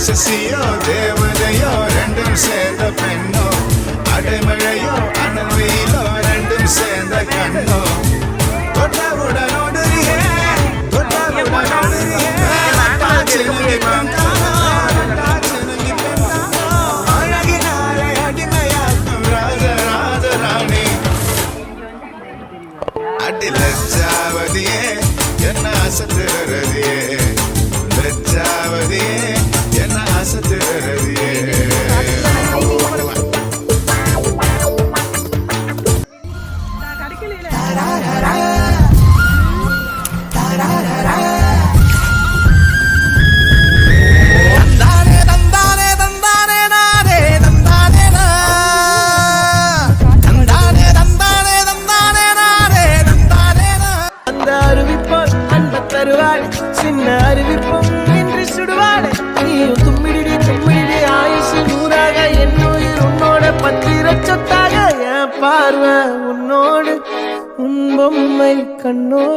ராட்சசியோ தேவதையோ ரெண்டும் சேர்ந்த பெண்ணோ அடைமழையோ அனல் வெயிலோ ரெண்டும் சேர்ந்த கண்ணோ தொட்டவுடன் ஓடுறியே தொட்டவுடன் ஓடுறியே சினுங்கி பெண்ணானோ சினுங்கி பெண்ணானோ அழகினாலே அடிமையாக்கும் ராஜராஜராணி அடி லஜ்ஜாவதியே என்ன அசத்துறதியே லஜ்ஜாவதியே என்ன அசத்துறதியே சின்ன அறிவிப்பும் இன்று சுடுவாடு நீயும் தும்மிடி தும்மிடி ஆயுசு நூறாக என் உயிர் உன்னோட பத்திர சொத்தாக என் பார்வை உன்னோடு உன் பொம்மை கண்ணோடு